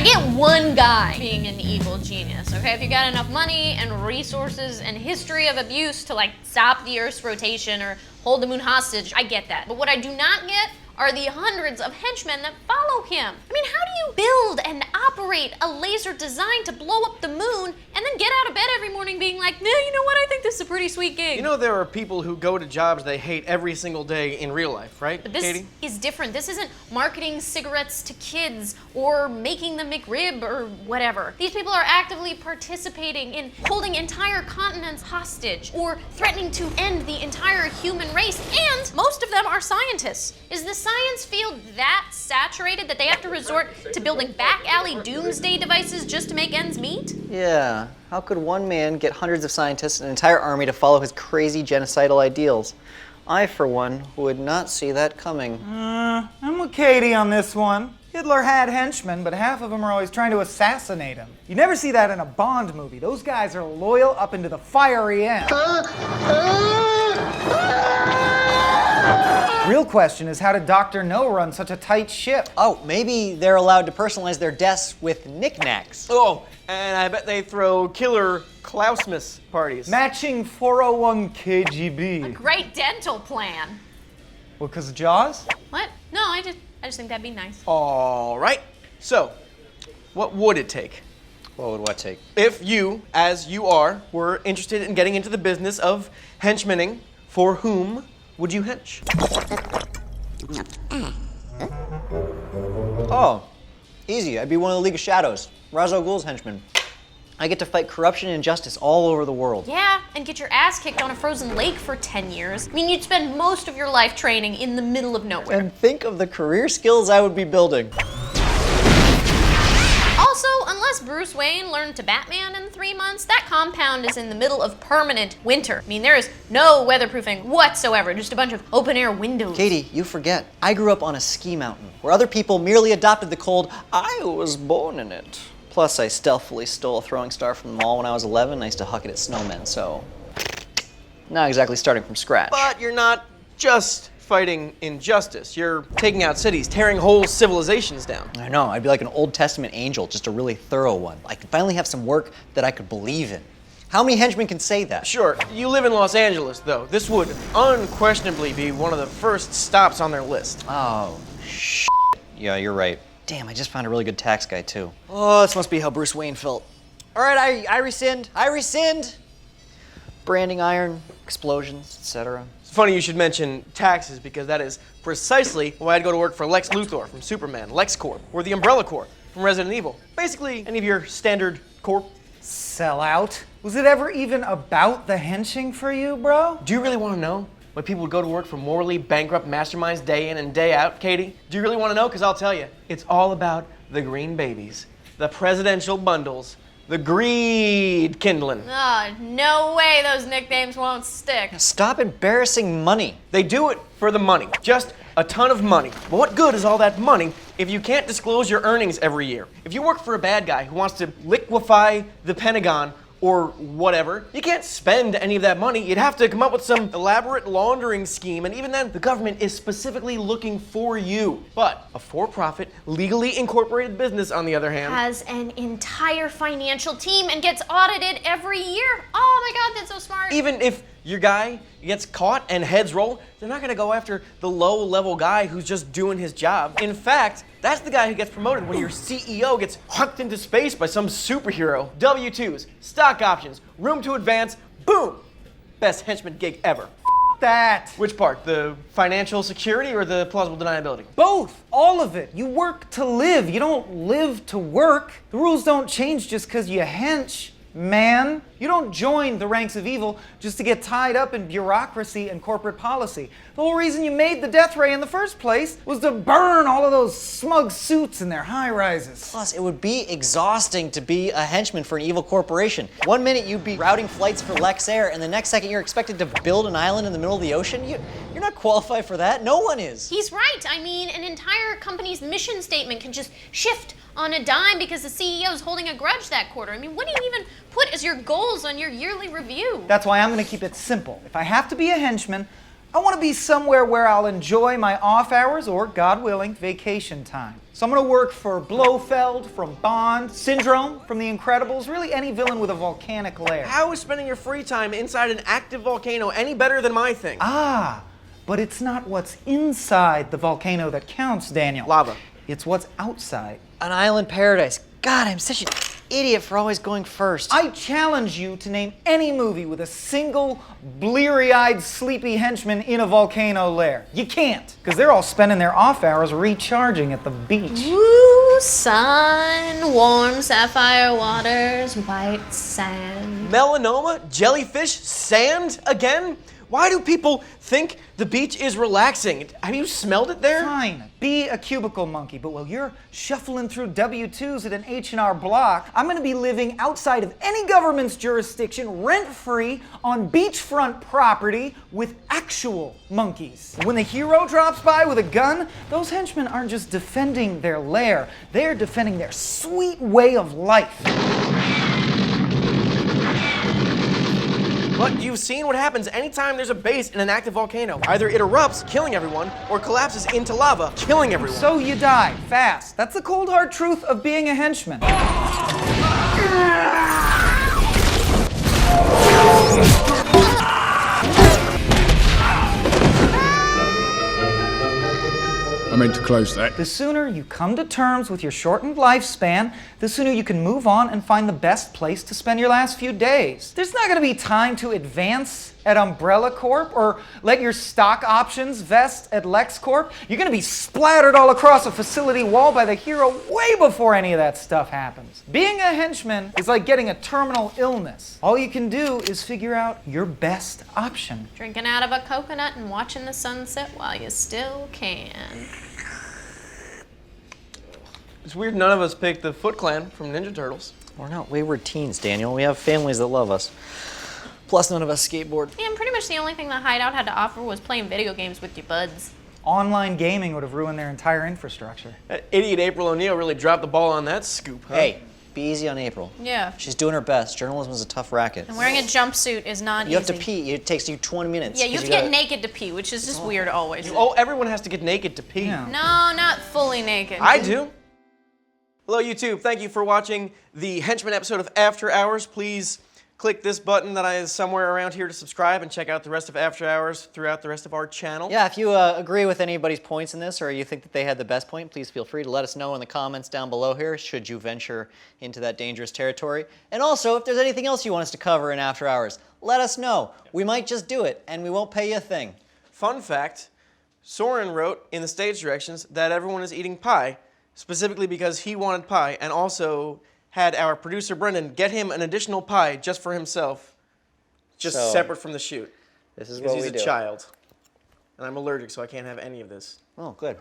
I get one guy being an evil genius, okay? If you got enough money and resources and history of abuse to like stop the Earth's rotation or hold the moon hostage, I get that. But what I do not get are the hundreds of henchmen that follow him. I mean, how do you build and operate a laser designed to blow up the moon and then get out of bed every morning being like, nah, you know what, I think this is a pretty sweet gig. You know there are people who go to jobs they hate every single day in real life, right, But this Katie? is different. This isn't marketing cigarettes to kids or making the McRib or whatever. These people are actively participating in holding entire continents hostage or threatening to end the entire human race, and most of them are scientists. Is the science field that saturated that they have to resort to building back alley doomsday devices just to make ends meet? Yeah, how could one man get hundreds of scientists and an entire army to follow his crazy genocidal ideals? I, for one, would not see that coming. I'm with Katie on this one. Hitler had henchmen, but half of them are always trying to assassinate him. You never see that in a Bond movie. Those guys are loyal up into the fiery end. Real question is, how did Dr. No run such a tight ship? Oh, maybe they're allowed to personalize their desks with knickknacks. Oh, and I bet they throw killer Klausmas parties. Matching 401 KGB. Great dental plan. Well, because of Jaws? What? No, I just think that'd be nice. All right. So, what would it take? What would what take? If you, as you are, were interested in getting into the business of henchmaning, for whom would you hench? Oh, easy. I'd be one of the League of Shadows, Ra's al Ghul's henchmen. I get to fight corruption and injustice all over the world. Yeah, and get your ass kicked on a frozen lake for 10 years. I mean, you'd spend most of your life training in the middle of nowhere. And think of the career skills I would be building. Also, unless Bruce Wayne learned to Batman in 3 months, that compound is in the middle of permanent winter. I mean, there is no weatherproofing whatsoever, just a bunch of open-air windows. Katie, you forget. I grew up on a ski mountain, where other people merely adopted the cold, I was born in it. Plus, I stealthily stole a throwing star from the mall when I was 11. I used to huck it at snowmen, so not exactly starting from scratch. But you're not just fighting injustice. You're taking out cities, tearing whole civilizations down. I know, I'd be like an Old Testament angel, just a really thorough one. I could finally have some work that I could believe in. How many henchmen can say that? Sure, you live in Los Angeles, though. This would unquestionably be one of the first stops on their list. Oh, shit. Yeah, you're right. Damn, I just found a really good tax guy, too. Oh, this must be how Bruce Wayne felt. All right, I rescind. I rescind. Branding iron, explosions, etc. It's funny you should mention taxes, because that is precisely why I'd go to work for Lex Luthor from Superman, LexCorp, or the Umbrella Corps from Resident Evil. Basically, any of your standard corp. Sell out? Was it ever even about the henching for you, bro? Do you really want to know why people would go to work for morally bankrupt masterminds day in and day out, Katie? Do you really want to know? Because I'll tell you, it's all about the green babies, the presidential bundles, the greed kindling. Oh, no way those nicknames won't stick. Stop embarrassing money. They do it for the money, just a ton of money. But what good is all that money if you can't disclose your earnings every year? If you work for a bad guy who wants to liquefy the Pentagon or whatever, you can't spend any of that money. You'd have to come up with some elaborate laundering scheme, and even then, the government is specifically looking for you. But a for-profit, legally incorporated business, on the other hand, Has an entire financial team and gets audited every year. Oh my God, that's so smart. even if your guy gets caught and heads roll, they're not gonna go after the low-level guy who's just doing his job. In fact, that's the guy who gets promoted when your CEO gets hucked into space by some superhero. W-2s, stock options, room to advance, boom! Best henchman gig ever. That. Which part? The financial security or the plausible deniability? Both. All of it. You work to live. You don't live to work. The rules don't change just because you hench, man. You don't join the ranks of evil just to get tied up in bureaucracy and corporate policy. The whole reason you made the death ray in the first place was to burn all of those smug suits in their high rises. Plus, it would be exhausting to be a henchman for an evil corporation. One minute you'd be routing flights for Lex Air, and the next second you're expected to build an island in the middle of the ocean? You're not qualified for that. No one is. He's right. I mean, an entire company's mission statement can just shift on a dime because the CEO is holding a grudge that quarter. I mean, what do you even put as your goals on your yearly review? That's why I'm going to keep it simple. If I have to be a henchman, I want to be somewhere where I'll enjoy my off hours or, God willing, vacation time. So I'm going to work for Blofeld from Bond, Syndrome from The Incredibles, really any villain with a volcanic lair. How is spending your free time inside an active volcano any better than my thing? Ah, but it's not what's inside the volcano that counts, Daniel. Lava. It's what's outside. An island paradise. God, I'm such an idiot for always going first. I challenge you to name any movie with a single bleary-eyed, sleepy henchman in a volcano lair. You can't, because they're all spending their off hours recharging at the beach. Woo, sun, warm sapphire waters, white sand. Melanoma? Jellyfish? Sand? Again? Why do people think the beach is relaxing? Have you smelled it there? Fine, be a cubicle monkey, but while you're shuffling through W-2s at an H&R Block, I'm gonna be living outside of any government's jurisdiction, rent-free, on beachfront property with actual monkeys. When the hero drops by with a gun, those henchmen aren't just defending their lair, they're defending their sweet way of life. But you've seen what happens anytime there's a base in an active volcano. Either it erupts, killing everyone, or collapses into lava, killing everyone. So you die, fast. That's the cold hard truth of being a henchman. I meant to close that. The sooner you come to terms with your shortened lifespan, the sooner you can move on and find the best place to spend your last few days. There's not gonna be time to advance at Umbrella Corp or let your stock options vest at LexCorp. You're gonna be splattered all across a facility wall by the hero way before any of that stuff happens. Being a henchman is like getting a terminal illness. All you can do is figure out your best option. Drinking out of a coconut and watching the sunset while you still can. It's weird none of us picked the Foot Clan from Ninja Turtles. We're not wayward teens, Daniel. We have families that love us. Plus, none of us skateboard. Yeah, and pretty much the only thing the Hideout had to offer was playing video games with your buds. Online gaming would have ruined their entire infrastructure. That idiot April O'Neil really dropped the ball on that scoop, huh? Hey, be easy on April. Yeah. She's doing her best. Journalism is a tough racket. And wearing a jumpsuit is not easy. You have to pee. It takes you 20 minutes. Yeah, you have 'cause to get gotta- naked to pee, which is just weird always. Oh, everyone has to get naked to pee. Yeah. No, not fully naked. I do. Hello, YouTube. Thank you for watching the Henchman episode of After Hours. Please click this button that is somewhere around here to subscribe and check out the rest of After Hours throughout the rest of our channel. Yeah, if you agree with anybody's points in this or you think that they had the best point, please feel free to let us know in the comments down below here, should you venture into that dangerous territory. And also, if there's anything else you want us to cover in After Hours, let us know. We might just do it, and we won't pay you a thing. Fun fact, Soren wrote in the stage directions that everyone is eating pie, specifically because he wanted pie, and also had our producer Brendan get him an additional pie just for himself, just So, separate from the shoot. This is Because what he's we a do. child. And I'm allergic, so I can't have any of this. Oh, good.